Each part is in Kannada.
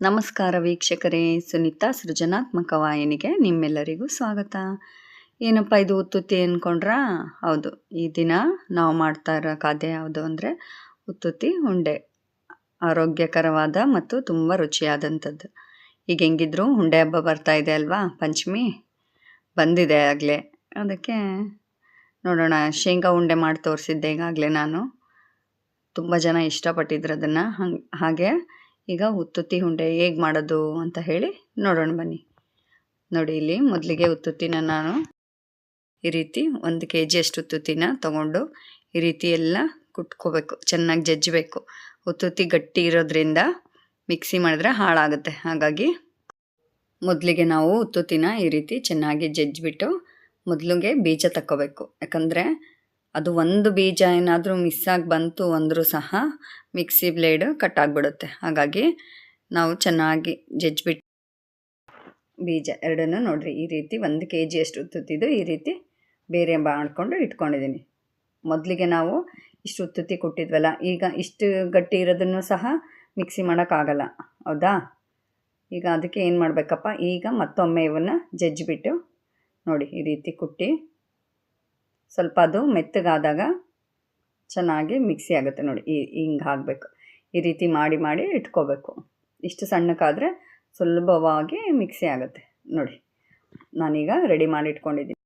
ನಮಸ್ಕಾರ ವೀಕ್ಷಕರೇ, ಸುನೀತಾ ಸೃಜನಾತ್ಮಕ ವಾಹಿನಿಗೆ ನಿಮ್ಮೆಲ್ಲರಿಗೂ ಸ್ವಾಗತ. ಏನಪ್ಪ ಇದು ಉತ್ತುತ್ತಿ ಅಂದ್ಕೊಂಡ್ರಾ? ಹೌದು, ಈ ದಿನ ನಾವು ಮಾಡ್ತಾ ಇರೋ ಖಾದ್ಯ ಯಾವುದು ಅಂದರೆ ಉತ್ತುತ್ತಿ ಉಂಡೆ. ಆರೋಗ್ಯಕರವಾದ ಮತ್ತು ತುಂಬ ರುಚಿಯಾದಂಥದ್ದು. ಈಗ ಹೆಂಗಿದ್ರು ಉಂಡೆ ಹಬ್ಬ ಬರ್ತಾ ಇದೆ ಅಲ್ವಾ, ಪಂಚಮಿ ಬಂದಿದೆ ಆಗಲೇ. ಅದಕ್ಕೆ ನೋಡೋಣ, ಶೇಂಗಾ ಉಂಡೆ ಮಾಡಿ ತೋರಿಸಿದ್ದೆ ಈಗಾಗಲೇ ನಾನು. ತುಂಬ ಜನ ಇಷ್ಟಪಟ್ಟಿದ್ರು ಅದನ್ನು. ಹಾಗೆ ಈಗ ಉತ್ತುತ್ತಿ ಉಂಡೆ ಹೇಗೆ ಮಾಡೋದು ಅಂತ ಹೇಳಿ ನೋಡೋಣ ಬನ್ನಿ. ನೋಡಿ, ಇಲ್ಲಿ ಮೊದಲಿಗೆ ಉತ್ತುತ್ತಿನ ನಾನು ಈ ರೀತಿ 1 kg ಅಷ್ಟು ಉತ್ತುತ್ತಿನ ತೊಗೊಂಡು ಈ ರೀತಿ ಎಲ್ಲ ಕುಟ್ಕೋಬೇಕು, ಚೆನ್ನಾಗಿ ಜಜ್ಜಬೇಕು. ಉತ್ತುತ್ತಿ ಗಟ್ಟಿ ಇರೋದ್ರಿಂದ ಮಿಕ್ಸಿ ಮಾಡಿದ್ರೆ ಹಾಳಾಗುತ್ತೆ. ಹಾಗಾಗಿ ಮೊದಲಿಗೆ ನಾವು ಉತ್ತುತ್ತಿನ ಈ ರೀತಿ ಚೆನ್ನಾಗಿ ಜಜ್ಜಿಬಿಟ್ಟು ಮೊದಲಿಗೆ ಬೀಜ ತಕ್ಕೋಬೇಕು. ಯಾಕಂದರೆ ಅದು ಒಂದು ಬೀಜ ಏನಾದರೂ ಮಿಸ್ಸಾಗಿ ಬಂತು ಅಂದರೂ ಸಹ ಮಿಕ್ಸಿ ಬ್ಲೇಡ್ ಕಟ್ಟಾಗ್ಬಿಡುತ್ತೆ. ಹಾಗಾಗಿ ನಾವು ಚೆನ್ನಾಗಿ ಜಜ್ಜಿಬಿಟ್ಟು ಬೀಜ ಎರಡನ್ನೂ ನೋಡಿರಿ ಈ ರೀತಿ 1 kg ಅಷ್ಟು ಉತ್ತುತ್ತಿದ್ದು ಈ ರೀತಿ ಬೇರೆ ಮಾಡಿಕೊಂಡು ಇಟ್ಕೊಂಡಿದ್ದೀನಿ. ಮೊದಲಿಗೆ ನಾವು ಇಷ್ಟು ಉತ್ತುತ್ತಿ ಕೊಟ್ಟಿದ್ವಲ್ಲ, ಈಗ ಇಷ್ಟು ಗಟ್ಟಿ ಇರೋದನ್ನು ಸಹ ಮಿಕ್ಸಿ ಮಾಡೋಕ್ಕಾಗಲ್ಲ, ಹೌದಾ? ಈಗ ಅದಕ್ಕೆ ಏನು ಮಾಡಬೇಕಪ್ಪ, ಈಗ ಮತ್ತೊಮ್ಮೆ ಇವನ್ನು ಜಜ್ಜಿಬಿಟ್ಟು ನೋಡಿ ಈ ರೀತಿ ಕುಟ್ಟಿ ಸ್ವಲ್ಪ ಅದು ಮೆತ್ತಗಾದಾಗ ಚೆನ್ನಾಗಿ ಮಿಕ್ಸಿ ಆಗುತ್ತೆ. ನೋಡಿ ಹಿಂಗೆ ಆಗಬೇಕು. ಈ ರೀತಿ ಮಾಡಿ ಮಾಡಿ ಇಟ್ಕೋಬೇಕು. ಇಷ್ಟು ಸಣ್ಣಕ್ಕಾದರೆ ಸುಲಭವಾಗಿ ಮಿಕ್ಸಿ ಆಗುತ್ತೆ. ನೋಡಿ, ನಾನೀಗ ರೆಡಿ ಮಾಡಿ ಇಟ್ಕೊಂಡಿದ್ದೀನಿ.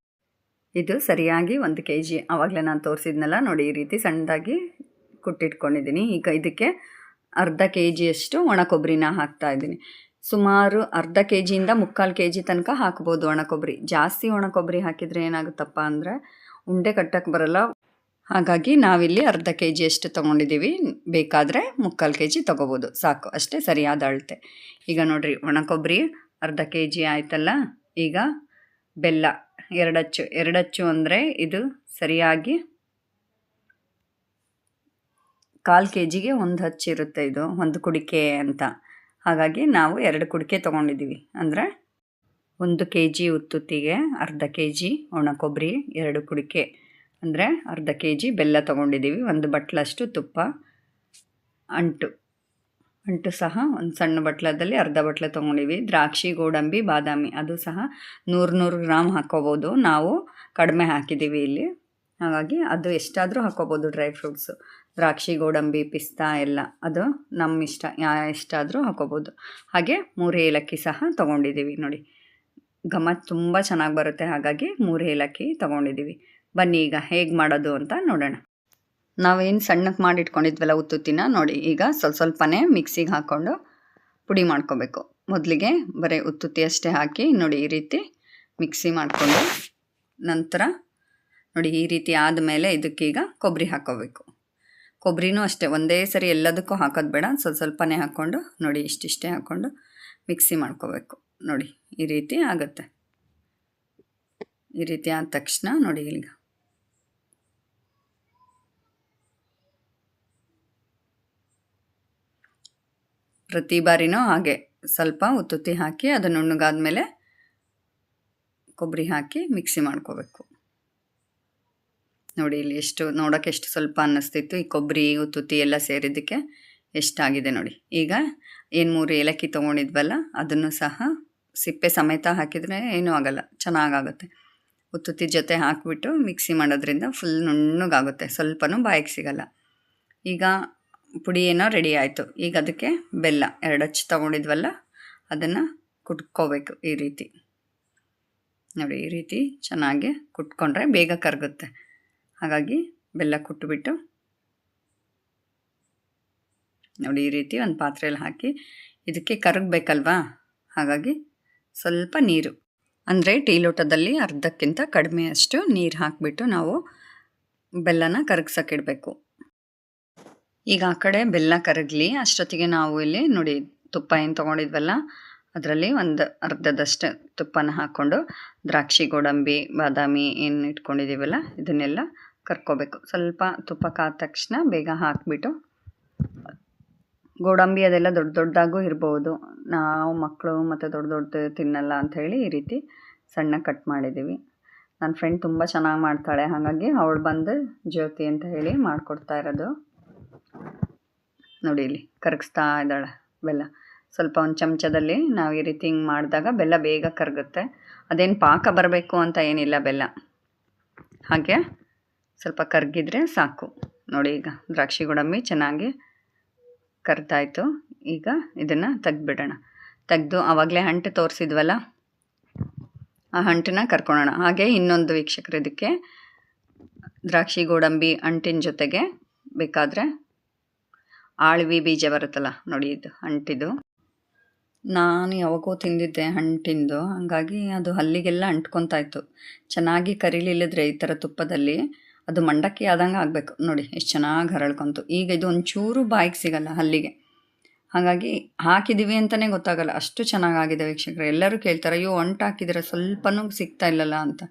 ಇದು ಸರಿಯಾಗಿ 1 kg ಆವಾಗಲೇ ನಾನು ತೋರಿಸಿದ್ನಲ್ಲ, ನೋಡಿ ಈ ರೀತಿ ಸಣ್ಣದಾಗಿ ಕುಟ್ಟಿಟ್ಕೊಂಡಿದ್ದೀನಿ. ಈಗ ಇದಕ್ಕೆ ಅರ್ಧ kg ಅಷ್ಟು ಒಣ ಕೊಬ್ಬರಿನ ಹಾಕ್ತಾಯಿದ್ದೀನಿ. ಸುಮಾರು ಅರ್ಧ kgಯಿಂದ 3/4 kg ತನಕ ಹಾಕ್ಬೋದು ಒಣ ಕೊಬ್ಬರಿ. ಜಾಸ್ತಿ ಒಣ ಕೊಬ್ಬರಿ ಹಾಕಿದರೆ ಏನಾಗುತ್ತಪ್ಪ ಅಂದರೆ ಉಂಡೆ ಕಟ್ಟಕ್ಕೆ ಬರಲ್ಲ. ಹಾಗಾಗಿ ನಾವಿಲ್ಲಿ ಅರ್ಧ kg ಅಷ್ಟು ತೊಗೊಂಡಿದ್ದೀವಿ. ಬೇಕಾದರೆ 3/4 kg ತೊಗೋಬೋದು, ಸಾಕು, ಅಷ್ಟೇ ಸರಿಯಾದ ಅಳತೆ. ಈಗ ನೋಡಿರಿ, ಒಣ ಕೊಬ್ಬರಿ ಅರ್ಧ kg ಆಯ್ತಲ್ಲ. ಈಗ ಬೆಲ್ಲ 2 ಅಚ್ಚು ಅಂದರೆ ಇದು ಸರಿಯಾಗಿ 1/4 kgಗೆ 1 ಅಚ್ಚು ಇರುತ್ತೆ. ಇದು 1 ಕುಡಿಕೆ ಅಂತ. ಹಾಗಾಗಿ ನಾವು 2 ಕುಡಿಕೆ ತೊಗೊಂಡಿದ್ದೀವಿ. ಅಂದರೆ 1 kg ಉತ್ತುತ್ತಿಗೆ ಅರ್ಧ kg ಒಣ ಕೊಬ್ಬರಿ, 2 ಕುಡಿಕೆ ಅಂದರೆ ಅರ್ಧ kg ಬೆಲ್ಲ ತೊಗೊಂಡಿದ್ದೀವಿ. 1 ಬಟ್ಲಷ್ಟು ತುಪ್ಪ, ಅಂಟು ಸಹ ಒಂದು ಸಣ್ಣ ಬಟ್ಲದಲ್ಲಿ ಅರ್ಧ ಬಟ್ಲ ತೊಗೊಂಡಿವಿ. ದ್ರಾಕ್ಷಿ, ಗೋಡಂಬಿ, ಬಾದಾಮಿ ಅದು ಸಹ 100 ಗ್ರಾಮ್ ಹಾಕ್ಕೋಬೋದು. ನಾವು ಕಡಿಮೆ ಹಾಕಿದ್ದೀವಿ ಇಲ್ಲಿ, ಹಾಗಾಗಿ ಅದು ಎಷ್ಟಾದರೂ ಹಾಕ್ಕೋಬೋದು. ಡ್ರೈ ಫ್ರೂಟ್ಸು, ದ್ರಾಕ್ಷಿ, ಗೋಡಂಬಿ, ಪಿಸ್ತಾ ಎಲ್ಲ ಅದು ನಮ್ಮ ಇಷ್ಟ, ಎಷ್ಟಾದರೂ ಹಾಕ್ಕೋಬೋದು. ಹಾಗೆ 3 ಏಲಕ್ಕಿ ಸಹ ತೊಗೊಂಡಿದ್ದೀವಿ. ನೋಡಿ, ಘಮ ತುಂಬ ಚೆನ್ನಾಗಿ ಬರುತ್ತೆ. ಹಾಗಾಗಿ 3 ಏಲಕ್ಕಿ ತೊಗೊಂಡಿದ್ದೀವಿ. ಬನ್ನಿ ಈಗ ಹೇಗೆ ಮಾಡೋದು ಅಂತ ನೋಡೋಣ. ನಾವೇನು ಸಣ್ಣಕ್ಕೆ ಮಾಡಿ ಇಟ್ಕೊಂಡಿದ್ವಲ್ಲ ಉತ್ತುತ್ತಿನ, ನೋಡಿ ಈಗ ಸ್ವಲ್ಪನೇ ಮಿಕ್ಸಿಗೆ ಹಾಕ್ಕೊಂಡು ಪುಡಿ ಮಾಡ್ಕೋಬೇಕು. ಮೊದಲಿಗೆ ಬರೀ ಉತ್ತುತ್ತಿ ಅಷ್ಟೇ ಹಾಕಿ ನೋಡಿ ಈ ರೀತಿ ಮಿಕ್ಸಿ ಮಾಡಿಕೊಂಡು ನಂತರ ನೋಡಿ ಈ ರೀತಿ ಆದಮೇಲೆ ಇದಕ್ಕೀಗ ಕೊಬ್ಬರಿ ಹಾಕ್ಕೋಬೇಕು. ಕೊಬ್ಬರಿನೂ ಅಷ್ಟೇ ಒಂದೇ ಸರಿ ಎಲ್ಲದಕ್ಕೂ ಹಾಕೋದು ಬೇಡ, ಸ್ವಲ್ಪನೇ ಹಾಕ್ಕೊಂಡು ನೋಡಿ ಇಷ್ಟಿಷ್ಟೇ ಹಾಕ್ಕೊಂಡು ಮಿಕ್ಸಿ ಮಾಡ್ಕೋಬೇಕು. ನೋಡಿ ಈ ರೀತಿ ಆಗುತ್ತೆ. ಈ ರೀತಿ ಆದ ತಕ್ಷಣ ನೋಡಿ ಈಗ ಪ್ರತಿ ಬಾರಿನೂ ಹಾಗೆ ಸ್ವಲ್ಪ ಉತ್ತುತ್ತಿ ಹಾಕಿ ಅದನ್ನು ನುಣ್ಣಗಾದ್ಮೇಲೆ ಕೊಬ್ಬರಿ ಹಾಕಿ ಮಿಕ್ಸಿ ಮಾಡ್ಕೋಬೇಕು. ನೋಡಿ ಇಲ್ಲಿ ಎಷ್ಟು ನೋಡೋಕ್ಕೆ ಎಷ್ಟು ಸ್ವಲ್ಪ ಅನ್ನಿಸ್ತಿತ್ತು. ಈ ಕೊಬ್ಬರಿ ಉತ್ತುತ್ತಿ ಎಲ್ಲ ಸೇರಿದ್ದಕ್ಕೆ ಎಷ್ಟಾಗಿದೆ ನೋಡಿ. ಈಗ ಏನು 3 ಏಲಕ್ಕಿ ತೊಗೊಂಡಿದ್ವಲ್ಲ ಅದನ್ನು ಸಹ ಸಿಪ್ಪೆ ಸಮೇತ ಹಾಕಿದರೆ ಏನೂ ಆಗಲ್ಲ, ಚೆನ್ನಾಗಾಗುತ್ತೆ. ಉತ್ತುತ್ತಿ ಜೊತೆ ಹಾಕಿಬಿಟ್ಟು ಮಿಕ್ಸಿ ಮಾಡೋದ್ರಿಂದ ಫುಲ್ ನುಣ್ಣಗಾಗುತ್ತೆ, ಸ್ವಲ್ಪನೂ ಬಾಯಿಗೆ ಸಿಗಲ್ಲ. ಈಗ ಪುಡಿ ಏನೋ ರೆಡಿ ಆಯಿತು. ಈಗ ಅದಕ್ಕೆ ಬೆಲ್ಲ 2 ಅಚ್ಚು ತೊಗೊಂಡಿದ್ವಲ್ಲ ಅದನ್ನು ಕುಟ್ಕೋಬೇಕು ಈ ರೀತಿ. ನೋಡಿ ಈ ರೀತಿ ಚೆನ್ನಾಗಿ ಕುಟ್ಕೊಂಡ್ರೆ ಬೇಗ ಕರಗುತ್ತೆ. ಹಾಗಾಗಿ ಬೆಲ್ಲ ಕುಟ್ಬಿಟ್ಟು ನೋಡಿ ಈ ರೀತಿ ಒಂದು ಪಾತ್ರೆಯಲ್ಲಿ ಹಾಕಿ ಇದಕ್ಕೆ ಕರಗಬೇಕಲ್ವಾ, ಹಾಗಾಗಿ ಸ್ವಲ್ಪ ನೀರು ಅಂದರೆ ಟೀ ಲೋಟದಲ್ಲಿ ಅರ್ಧಕ್ಕಿಂತ ಕಡಿಮೆ ಅಷ್ಟು ನೀರು ಹಾಕಿಬಿಟ್ಟು ನಾವು ಬೆಲ್ಲನ ಕರಗ್ಸೋಕ್ಕಿಡಬೇಕು. ಈಗ ಆ ಕಡೆ ಬೆಲ್ಲ ಕರಗಲಿ ಅಷ್ಟೊತ್ತಿಗೆ ನಾವು ಇಲ್ಲಿ ನೋಡಿ ತುಪ್ಪ ಏನು ತೊಗೊಂಡಿದ್ವಲ್ಲ ಅದರಲ್ಲಿ ಒಂದು ಅರ್ಧದಷ್ಟು ತುಪ್ಪನ ಹಾಕ್ಕೊಂಡು ದ್ರಾಕ್ಷಿ, ಗೋಡಂಬಿ, ಬಾದಾಮಿ ಏನು ಇಟ್ಕೊಂಡಿದ್ದೀವಲ್ಲ ಇದನ್ನೆಲ್ಲ ಕರ್ಕೋಬೇಕು. ಸ್ವಲ್ಪ ತುಪ್ಪ ಕಾದ ತಕ್ಷಣ ಬೇಗ ಹಾಕಿಬಿಟ್ಟು, ಗೋಡಂಬಿ ಅದೆಲ್ಲ ದೊಡ್ಡದಾಗೂ ಇರ್ಬೋದು, ನಾವು ಮಕ್ಕಳು ಮತ್ತು ದೊಡ್ಡ ತಿನ್ನಲ್ಲ ಅಂಥೇಳಿ ಈ ರೀತಿ ಸಣ್ಣ ಕಟ್ ಮಾಡಿದ್ದೀವಿ. ನನ್ನ ಫ್ರೆಂಡ್ ತುಂಬ ಚೆನ್ನಾಗಿ ಮಾಡ್ತಾಳೆ, ಹಾಗಾಗಿ ಅವಳು ಬಂದು ಜ್ಯೋತಿ ಅಂತ ಹೇಳಿ ಮಾಡಿಕೊಡ್ತಾ ಇರೋದು. ನೋಡಿ ಇಲ್ಲಿ ಕರಗಿಸ್ತಾ ಇದ್ದಾಳೆ ಬೆಲ್ಲ. ಸ್ವಲ್ಪ ಒಂದು ಚಮಚದಲ್ಲಿ ನಾವು ಈ ರೀತಿ ಹಿಂಗೆ ಮಾಡಿದಾಗ ಬೆಲ್ಲ ಬೇಗ ಕರಗುತ್ತೆ. ಅದೇನು ಪಾಕ ಬರಬೇಕು ಅಂತ ಏನಿಲ್ಲ ಬೆಲ್ಲ, ಹಾಗೆ ಸ್ವಲ್ಪ ಕರಗಿದ್ರೆ ಸಾಕು. ನೋಡಿ ಈಗ ದ್ರಾಕ್ಷಿ ಗೋಡಂಬಿ ಚೆನ್ನಾಗಿ ಕರ್ತಾಯಿತು. ಈಗ ಇದನ್ನು ತೆಗ್ದುಬಿಡೋಣ. ತೆಗೆದು ಆವಾಗಲೇ ಅಂಟು ತೋರಿಸಿದ್ವಲ್ಲ, ಆ ಅಂಟನ್ನ ಕರ್ಕೊಳ್ಳೋಣ. ಹಾಗೆ ಇನ್ನೊಂದು ವೀಕ್ಷಕರು, ಇದಕ್ಕೆ ದ್ರಾಕ್ಷಿ ಗೋಡಂಬಿ ಅಂಟಿನ ಜೊತೆಗೆ ಬೇಕಾದರೆ ಆಳ್ವಿ ಬೀಜ ಬರುತ್ತಲ್ಲ ನೋಡಿ, ಇದು ಅಂಟಿದು ನಾನು ಯಾವಾಗೋ ತಿಂದಿದ್ದೆ ಅಂಟಿಂದು, ಹಾಗಾಗಿ ಅದು ಹಲ್ಲಿಗೆಲ್ಲ ಅಂಟ್ಕೊತಾಯಿತ್ತು. ಚೆನ್ನಾಗಿ ಕರಿಲಿಲ್ಲದ್ರೆ ಈ ಥರ ತುಪ್ಪದಲ್ಲಿ ಅದು ಮಂಡಕ್ಕಿ ಆದಂಗೆ ಆಗಬೇಕು. ನೋಡಿ ಎಷ್ಟು ಚೆನ್ನಾಗಿ ಹರಳ್ಕೊಂತು. ಈಗ ಇದು ಒಂಚೂರು ಬಾಯಿಗೆ ಸಿಗಲ್ಲ ಹಲ್ಲಿಗೆ, ಹಾಗಾಗಿ ಹಾಕಿದ್ದೀವಿ ಅಂತಲೇ ಗೊತ್ತಾಗಲ್ಲ, ಅಷ್ಟು ಚೆನ್ನಾಗಾಗಿದೆ ವೀಕ್ಷಕರು. ಎಲ್ಲರೂ ಕೇಳ್ತಾರೆ, ಅಯ್ಯೋ ಅಂಟು ಹಾಕಿದರೆ ಸ್ವಲ್ಪನೂ ಸಿಗ್ತಾ ಇಲ್ಲಲ್ಲ ಅಂತ.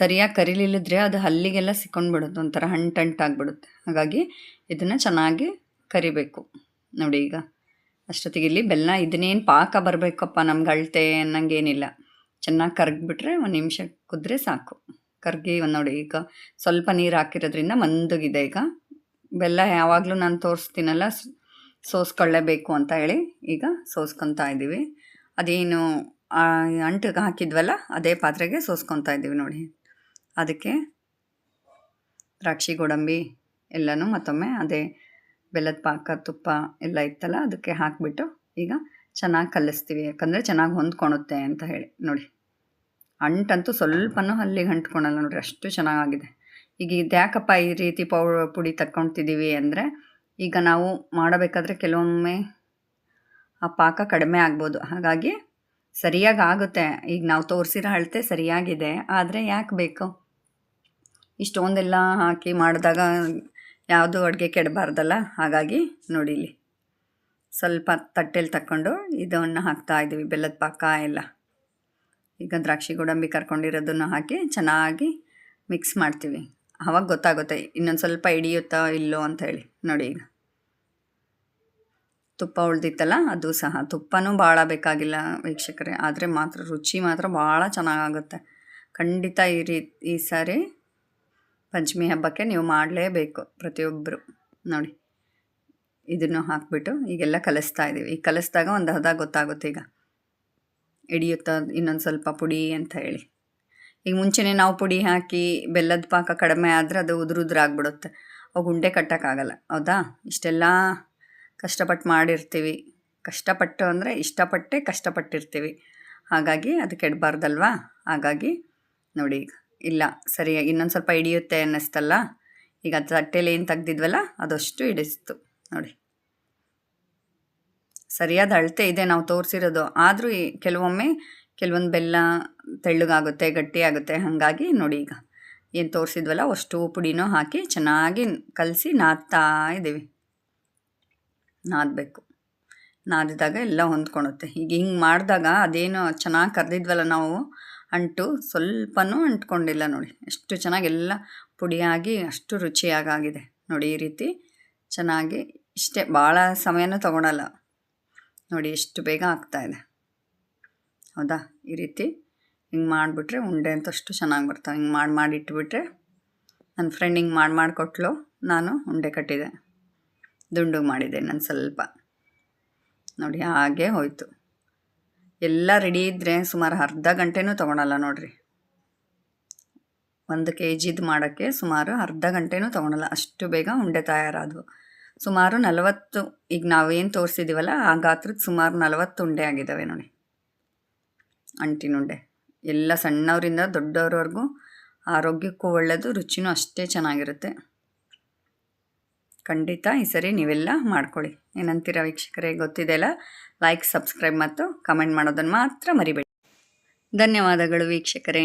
ಸರಿಯಾಗಿ ಕರಿಲಿಲ್ಲದ್ರೆ ಅದು ಹಲ್ಲಿಗೆಲ್ಲ ಸಿಕ್ಕೊಂಡ್ಬಿಡುತ್ತೆ, ಒಂಥರ ಅಂಟಾಗ್ಬಿಡುತ್ತೆ. ಹಾಗಾಗಿ ಇದನ್ನು ಚೆನ್ನಾಗಿ ಕರಿಬೇಕು. ನೋಡಿ ಈಗ ಅಷ್ಟೊತ್ತಿಗೆ ಇಲ್ಲಿ ಬೆಲ್ಲ ಇದನ್ನೇನು ಪಾಕ ಬರಬೇಕಪ್ಪ ನಮ್ಗೆ ಅಳತೆ ಅನ್ನಂಗೇನಿಲ್ಲ. ಚೆನ್ನಾಗಿ ಕರಗಿಬಿಟ್ರೆ ಒಂದು ನಿಮಿಷ ಕುದ್ರೆ ಸಾಕು. ಕರಗಿ ನೋಡಿ ಈಗ ಸ್ವಲ್ಪ ನೀರು ಹಾಕಿರೋದ್ರಿಂದ ಮಂದಗಿದೆ. ಈಗ ಬೆಲ್ಲ ಯಾವಾಗಲೂ ನಾನು ತೋರಿಸ್ತೀನಲ್ಲ ಸೋಸ್ಕೊಳ್ಳೇಬೇಕು ಅಂತ ಹೇಳಿ ಈಗ ಸೋಸ್ಕೊತಾ ಇದ್ದೀವಿ. ಅದೇನು ಅಂಟಿಗೆ ಹಾಕಿದ್ವಲ್ಲ ಅದೇ ಪಾತ್ರೆಗೆ ಸೋಸ್ಕೊತಾ ಇದ್ದೀವಿ. ನೋಡಿ ಅದಕ್ಕೆ ದ್ರಾಕ್ಷಿ ಗೋಡಂಬಿ ಎಲ್ಲನೂ ಮತ್ತೊಮ್ಮೆ ಅದೇ ಬೆಲ್ಲದ ಪಾಕ ತುಪ್ಪ ಎಲ್ಲ ಇತ್ತಲ್ಲ ಅದಕ್ಕೆ ಹಾಕಿಬಿಟ್ಟು ಈಗ ಚೆನ್ನಾಗಿ ಕಲಿಸ್ತೀವಿ, ಯಾಕಂದರೆ ಚೆನ್ನಾಗಿ ಹೊಂದ್ಕೊಳುತ್ತೆ ಅಂತ ಹೇಳಿ. ನೋಡಿ ಅಂಟಂತೂ ಸ್ವಲ್ಪನೂ ಅಲ್ಲಿಗೆ ಅಂಟ್ಕೊಳಲ್ಲ ನೋಡಿರಿ, ಅಷ್ಟು ಚೆನ್ನಾಗಿದೆ. ಈಗ ಇದ್ಯಾಕಪ್ಪ ಈ ರೀತಿ ಪುಡಿ ತಗೊಳ್ತಿದ್ದೀವಿ ಅಂದರೆ, ಈಗ ನಾವು ಮಾಡಬೇಕಾದ್ರೆ ಕೆಲವೊಮ್ಮೆ ಆ ಪಾಕ ಕಡಿಮೆ ಆಗ್ಬೋದು, ಹಾಗಾಗಿ ಸರಿಯಾಗಿ ಆಗುತ್ತೆ. ಈಗ ನಾವು ತೋರಿಸಿರೋ ಅಳತೆ ಸರಿಯಾಗಿದೆ, ಆದರೆ ಯಾಕೆ ಬೇಕು ಇಷ್ಟೊಂದೆಲ್ಲ ಹಾಕಿ ಮಾಡಿದಾಗ ಯಾವುದು ಅಡುಗೆ ಕೆಡಬಾರ್ದಲ್ಲ. ಹಾಗಾಗಿ ನೋಡಿ ಇಲ್ಲಿ ಸ್ವಲ್ಪ ತಟ್ಟೆಲಿ ತಕ್ಕೊಂಡು ಇದನ್ನು ಹಾಕ್ತಾಯಿದ್ದೀವಿ, ಬೆಲ್ಲದ ಪಾಕ ಎಲ್ಲ. ಈಗ ದ್ರಾಕ್ಷಿ ಗೋಡಂಬಿ ಕರ್ಕೊಂಡಿರೋದನ್ನು ಹಾಕಿ ಚೆನ್ನಾಗಿ ಮಿಕ್ಸ್ ಮಾಡ್ತೀವಿ. ಆವಾಗ ಗೊತ್ತಾಗುತ್ತೆ ಇನ್ನೊಂದು ಸ್ವಲ್ಪ ಹಿಡಿಯುತ್ತಾ ಇಲ್ಲೋ ಅಂತ ಹೇಳಿ. ನೋಡಿ ಈಗ ತುಪ್ಪ ಉಳ್ದಿತ್ತಲ್ಲ ಅದು ಸಹ, ತುಪ್ಪನೂ ಭಾಳ ಬೇಕಾಗಿಲ್ಲ ವೀಕ್ಷಕರೇ, ಆದರೆ ಮಾತ್ರ ರುಚಿ ಮಾತ್ರ ಭಾಳ ಚೆನ್ನಾಗಾಗುತ್ತೆ. ಖಂಡಿತ ಈ ಸಾರಿ ಪಂಚಮಿ ಹಬ್ಬಕ್ಕೆ ನೀವು ಮಾಡಲೇಬೇಕು ಪ್ರತಿಯೊಬ್ಬರು. ನೋಡಿ ಇದನ್ನು ಹಾಕಿಬಿಟ್ಟು ಈಗೆಲ್ಲ ಕಲಿಸ್ತಾ ಇದ್ದೀವಿ. ಈಗ ಕಲಿಸಿದಾಗ ಒಂದು ಹದ ಗೊತ್ತಾಗುತ್ತೆ, ಈಗ ಹಿಡಿಯುತ್ತಾ ಇನ್ನೊಂದು ಸ್ವಲ್ಪ ಪುಡಿ ಅಂತ ಹೇಳಿ. ಈಗ ಮುಂಚೆನೇ ನಾವು ಪುಡಿ ಹಾಕಿ ಬೆಲ್ಲದ ಪಾಕ ಕಡಿಮೆ ಆದರೆ ಅದು ಉದುರಾಗ್ಬಿಡುತ್ತೆ, ಅವು ಉಂಡೆ ಕಟ್ಟೋಕ್ಕಾಗಲ್ಲ. ಹೌದಾ, ಇಷ್ಟೆಲ್ಲ ಕಷ್ಟಪಟ್ಟು ಮಾಡಿರ್ತೀವಿ. ಕಷ್ಟಪಟ್ಟು ಅಂದರೆ ಇಷ್ಟಪಟ್ಟೆ ಕಷ್ಟಪಟ್ಟಿರ್ತೀವಿ, ಹಾಗಾಗಿ ಅದು ಕೆಡಬಾರ್ದಲ್ವಾ. ಹಾಗಾಗಿ ನೋಡಿ ಈಗ ಇಲ್ಲ ಸರಿಯಾಗಿ ಇನ್ನೊಂದು ಸ್ವಲ್ಪ ಹಿಡಿಯುತ್ತೆ ಅನ್ನಿಸ್ತಲ್ಲ. ಈಗ ತಟ್ಟೆಲಿ ಏನು ತೆಗ್ದಿದ್ವಲ್ಲ ಅದಷ್ಟು ಹಿಡಿಸ್ತು. ನೋಡಿ ಸರಿಯಾದ ಅಳತೆ ಇದೆ ನಾವು ತೋರಿಸಿರೋದು, ಆದರೂ ಕೆಲವೊಂದು ಬೆಲ್ಲ ತೆಳ್ಳಗಾಗುತ್ತೆ, ಗಟ್ಟಿಯಾಗುತ್ತೆ. ಹಾಗಾಗಿ ನೋಡಿ ಈಗ ಏನು ತೋರಿಸಿದ್ವಲ್ಲ ಅಷ್ಟು ಪುಡಿನೂ ಹಾಕಿ ಚೆನ್ನಾಗಿ ಕಲಸಿ ನಾದ್ತಾ ಇದ್ದೀವಿ. ನಾದಬೇಕು, ನಾದಿದಾಗ ಎಲ್ಲ ಹೊಂದ್ಕೊಳುತ್ತೆ. ಈಗ ಹಿಂಗೆ ಮಾಡಿದಾಗ ಅದೇನು ಚೆನ್ನಾಗಿ ಕರೆದಿದ್ವಲ್ಲ ನಾವು ಅಂಟು ಸ್ವಲ್ಪನೂ ಅಂಟ್ಕೊಂಡಿಲ್ಲ. ನೋಡಿ ಎಷ್ಟು ಚೆನ್ನಾಗೆಲ್ಲ ಪುಡಿಯಾಗಿ ಅಷ್ಟು ರುಚಿಯಾಗಿದೆ. ನೋಡಿ ಈ ರೀತಿ ಚೆನ್ನಾಗಿ, ಇಷ್ಟೇ ಭಾಳ ಸಮಯನೂ ತೊಗೊಳಲ್ಲ. ನೋಡಿ ಎಷ್ಟು ಬೇಗ ಆಗ್ತಾಯಿದೆ, ಹೌದಾ. ಈ ರೀತಿ ಹಿಂಗೆ ಮಾಡಿಬಿಟ್ರೆ ಉಂಡೆ ಅಂತ ಅಷ್ಟು ಚೆನ್ನಾಗಿ ಬರ್ತಾವೆ. ಹಿಂಗೆ ಮಾಡಿ ಇಟ್ಬಿಟ್ರೆ, ನನ್ನ ಫ್ರೆಂಡ್ ಹಿಂಗೆ ಮಾಡಿಕೊಟ್ಲು, ನಾನು ಉಂಡೆ ಕಟ್ಟಿದೆ, ದುಂಡು ಮಾಡಿದೆ ನಾನು ಸ್ವಲ್ಪ. ನೋಡಿ ಹಾಗೆ ಹೋಯಿತು. ಎಲ್ಲ ರೆಡಿ ಇದ್ದರೆ ಸುಮಾರು ಅರ್ಧ ಗಂಟೆನೂ ತೊಗೊಳಲ್ಲ ನೋಡಿರಿ. 1 kgದು ಮಾಡೋಕ್ಕೆ ಸುಮಾರು ಅರ್ಧ ಗಂಟೆನೂ ತೊಗೊಳಲ್ಲ, ಅಷ್ಟು ಬೇಗ ಉಂಡೆ ತಯಾರಾದವು. ಸುಮಾರು 40, ಈಗ ನಾವೇನು ತೋರಿಸಿದ್ದೀವಲ್ಲ ಆ ಗಾತ್ರದ ಸುಮಾರು 40 ಉಂಡೆ ಆಗಿದ್ದಾವೆ ನೋಡಿ, ಅಂಟಿನುಂಡೆ. ಎಲ್ಲ ಸಣ್ಣವರಿಂದ ದೊಡ್ಡವ್ರವರೆಗೂ ಆರೋಗ್ಯಕ್ಕೂ ಒಳ್ಳೆಯದು, ರುಚಿನೂ ಅಷ್ಟೇ ಚೆನ್ನಾಗಿರುತ್ತೆ. ಖಂಡಿತ ಈ ಸರಿ ನೀವೆಲ್ಲ ಮಾಡ್ಕೊಳ್ಳಿ. ಏನಂತೀರ ವೀಕ್ಷಕರೇ? ಗೊತ್ತಿದೆಯಲ್ಲ, ಲೈಕ್, ಸಬ್ಸ್ಕ್ರೈಬ್ ಮತ್ತು ಕಮೆಂಟ್ ಮಾಡೋದನ್ನು ಮಾತ್ರ ಮರಿಬೇಡಿ. ಧನ್ಯವಾದಗಳು ವೀಕ್ಷಕರೇ.